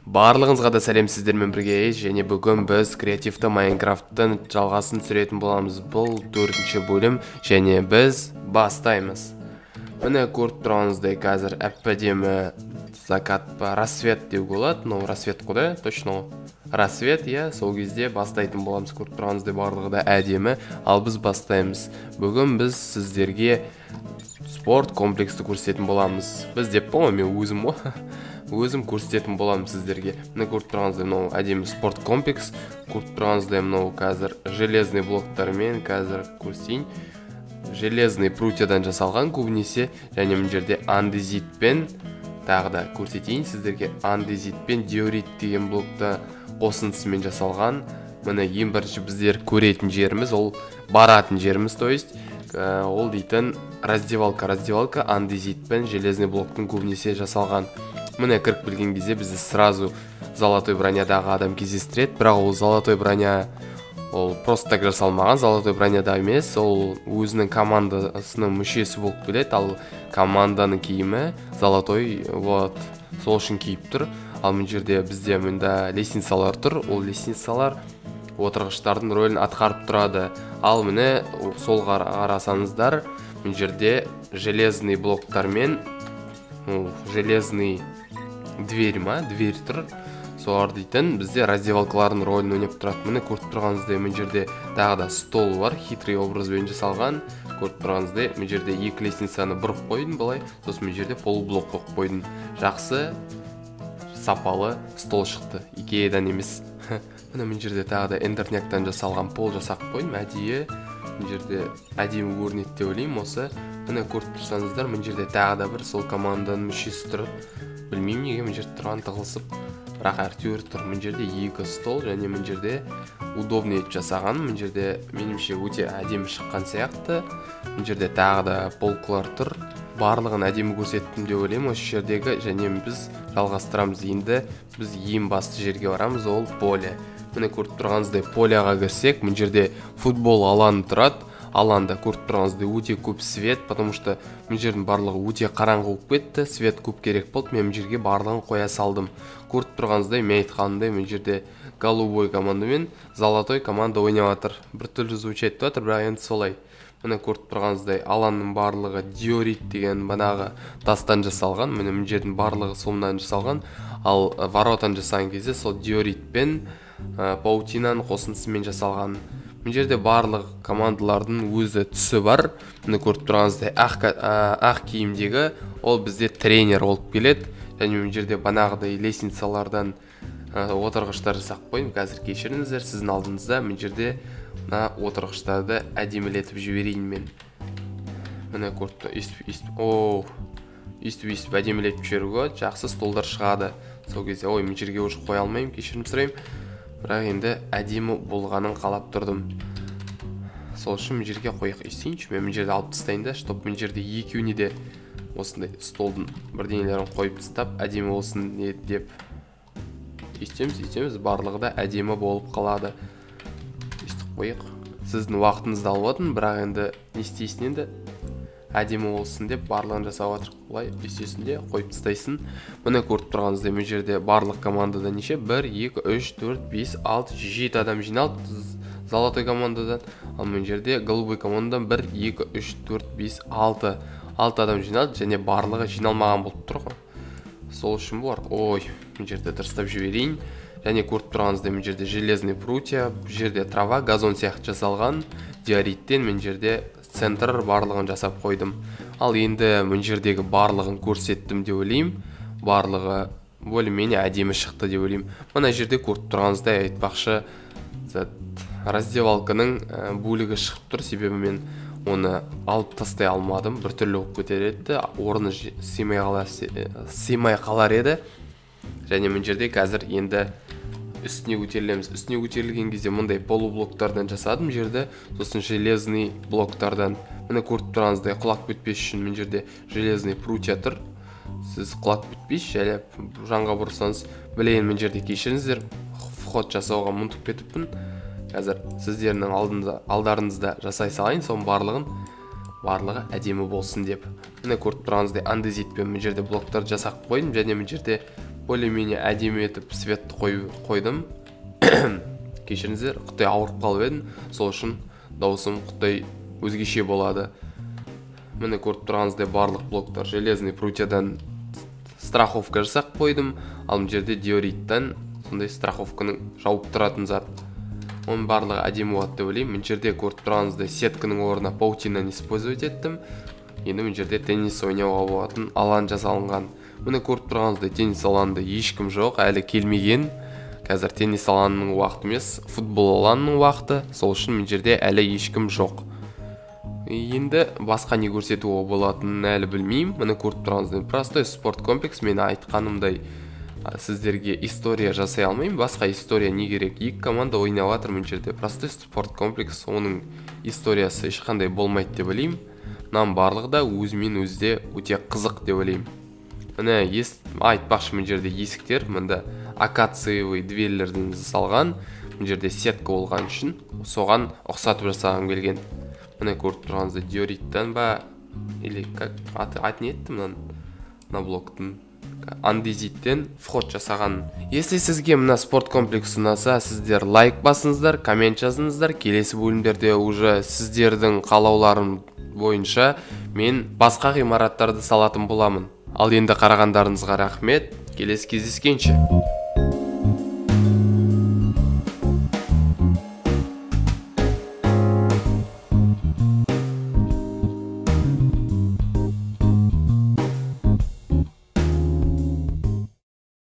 Барлығыңызға да сәлем, сіздермен бірге және бүгін біз креативті Майнкрафттың жалғасын түсіретін боламыз. Бұл 4-ші бөлім және біз бастаймыз. Міне көріп тұрғаныңыздай қазір әп-әдемі закат па рассвет деуге болады. Но рассвет қой, точно рассвет, сол кезде бастайтын боламыз. Көріп тұрғаныңыздай барлығы да әдемі, ал біз бастаймыз. Бүгін біз сіздерге спорт комплексті көрсететін боламыз. Біз деп мен өзім көрсететін боламын сіздерге. Міне көріп тұрғаныңыздай мынау әдемі спорт комплекс. Көріп тұрғаныңыздай мынау қазір железный блоктармен қазір көрсетейін. Железный прутиядан жасалған көбінесе, және мына жерде андезитпен тағы да көрсетейін сіздерге. Андезитпен диорит деген блокта қосындысымен жасалған. Міне ең бірінші біздер көретін жеріміз, ол баратын жеріміз, то есть ол дейтін раздевалка андезитпен железный блоктың көбінесе жасалған. Міне кіріп келген кезде бізді сразу золотой бронядағы адам кездестіреді, бірақ ол золотой броня ол просто так жасалмаған, золотой броняда емес, ол өзінің командасының мүшесі болып келеді, ал команданың киімі золотой, сол үшін киіп тұр. Ал мына жерде бізде мында лестницалар тұр, ол лестницалар отырғыштардың рөлін атқарып тұрады. Ал міне солға қарасаңыздар, мына жерде железный блоктармен железный дверь тұр. Солар дейтін бізде раздевалкалардың рөлін ойнап тұрады. Міне көріп тұрғаныңыздай мына жерде тағы да стол бар, хитрый образбен жасалған. Көріп тұрғаныңыздай мына жерде екі лестницаны бұрып қойдым былай, сосын мына жерде полублок қойып қойдым. Жақсы сапалы стол шықты, икеядан емес. Мына жерде тағы да эндерняктан жасалған пол жасап қойдым, әдейі. Мына жерде әдемі көрінеді деп ойлаймын осы. Міне көріп тұрсаңыздар, мына жерде тағы да бір сол команданың мүшесі тұр. Білмеймін неге мына жерде тұрған тығылысып, бірақ әйтеуір тұр. Мына жерде екі стол және мына жерде удобный етіп жасаған. Мына жерде меніңше өте әдемі шыққан сияқты. Мына жерде тағы да полкалар тұр. Барлығын әдемі көрсеттім деп ойлаймын осы жердегі, және біз жалғастырамыз. Енді біз ең басты жерге барамыз, ол поле. Міне көріп тұрғаныңыздай поляға кірсек, мына жерде футбол алаңы тұрады. Алаңда көріп тұрғаныңыздай өте көп свет, потому что мына жердің барлығы өте қараңғы болып кетті, свет көп керек болды. Мен мына жерге барлығын қоя салдым. Көріп тұрғаныңыздай, мен айтқанымдай мына жерде голубой команда мен золотой команда ойнап жатыр. Бір түрлі звучать жатыр, бірақ енді солай. Міне көріп тұрғаныңыздай, алаңның барлығы диорит деген банағы тастан жасалған. Міне жердің барлығы сондан жасалған. Ал воротан жасаған кезде сол диоритпен паутинаның қосындысымен жасалған. Мына жерде барлық командалардың өзі түсі бар. Міне көріп тұрғаныңыздай ақ киімдегі ол бізде тренер болып келеді. Және мына жерде банағыдай лестницалардан отырғыштар жасап қойдым. Қазір кешіріңіздер, сіздің алдыңызда мына жерде отырғыштарды әдемілетіп жіберейін мен. Міне көріп өйстіп әдемілетіп жіберуге жақсы столдар шығады. Сол кезде мына жерге уже қоя алмаймын, кешірім сұраймын. Бірақ енді әдемі болғанын қалап тұрдым. Сол үшін мына жерге қойық істейінші. Мен мына жерде алып тастайын да, чтоб мына жерде екеуіне де осындай столдың бірдеңелерін қойып тастап, әдемі болсын деп істейміз. Барлығы да әдемі болып қалады. Істіп қойық. Сіздің уақытыңызды алып отырмын, бірақ енді не істейсің енді? Әдемі болсын деп барлығын жасап жатыр. Бұлай есесінде қойып тастайсың. Міне көріп тұрғаныңыздай мына жерде барлық командада неше? 1, 2, 3, 4, 5, 6, 7 адам жиналды золотой командадан. Ал мына жерде голубой командадан 1, 2, 3, 4, 5, 6 адам жиналды, және барлығы жиналмаған болып тұр ғой. Сол үшін бар. Мына жерде дұрыстап жіберейін. Және көріп тұрғаныңыздай мына жерде железный прутья, жерде трава, газон сияқты жасалған. Диориттен мына жерде центр барлығын жасап қойдым. Ал енді мына жердегі барлығын көрсеттім деп ойлаймын. Барлығы более-менее әдемі шықты деп ойлаймын. Мына жерде көріп тұрғаныңыздай айтпақшы, раздевалканың бөлігі шығып тұр, себебі мен оны алып тастай алмадым. Бір түрлі болып кетер, орны сыймай қалар еді. Және мына жерде қазір енді үстіне көтерілеміз. Үстіне көтерілген кезде мұндай полублоктардан жасадым жерді, сосын железный блоктардан. Міне көріп тұрғаныңыздай құлақ бітпес үшін мына жерде железный прутья тұр. Сіз құлақ бітпес, жайлап жанға бұрсаңыз, білейін мына жерде кешіріңіздер, вход жасауға мұнтып кетіппін. Қазір сіздерінің алдарыңызда жасай салайын, соның барлығы әдемі болсын деп. Міне көріп тұрғаныңыздай андезитпен мына жерде блоктар жасап қойдым, және мына жерде более-менее әдемі етіп светті қойдым. Кешіріңіздер, құттай ауырып қалып едім, сол үшін даусым құттай өзгеше болады. Міне көріп тұрғаныңыздай барлық блоктар железный прутьядан страховка жасап қойдым, ал мына жерде диориттан сондай страховканың жауып тұратын зат. Оның барлығы әдемі болады деп ойлаймын. Мына жерде көріп тұрғаныңыздай сетканың орнына паутинаны использовать еттім. Енді мына жерде теннис ойнауға болатын алаң жасалынған. Міне көріп тұрғаныңыздай теннис алаңында ешкім жоқ, әлі келмеген. Қазір теннис алаңының уақыты емес, футбол алаңының уақыты. Сол үшін мына жерде әлі ешкім жоқ. Енді басқа не көрсетуге болатынын әлі білмеймін. Міне көріп тұрғаныңыздай простой спорт комплекс. Мен айтқанымдай сіздерге история жасай алмаймын. Басқа история не керек? Екі команда ойнап жатыр мына жерде. Простой спорт комплекс, оның историясы ешқандай болмайды деп ойлаймын. Мынаның барлығы да өзімен өзде өте қызық деп ойлаймын. Міне айтпақшы, мына жерде есіктер, мында акациевый дверьлерден жасалған. Мына жерде сетка болған үшін соған ұқсатып жасағым келген. Міне көріп тұрғаныңыздай диориттан ба, или как аты не етті мына блоктың, андезиттен вход жасаған. Если сізге мына спорт комплекс ұнаса, сіздер лайк басыңыздар, коммент жазыңыздар. Келесі бөлімдерде уже сіздердің қалауларың бойынша мен басқа ғимараттарды салатын боламын. Ал енді қарағандарыңызға рахмет. Келесі кездескенше.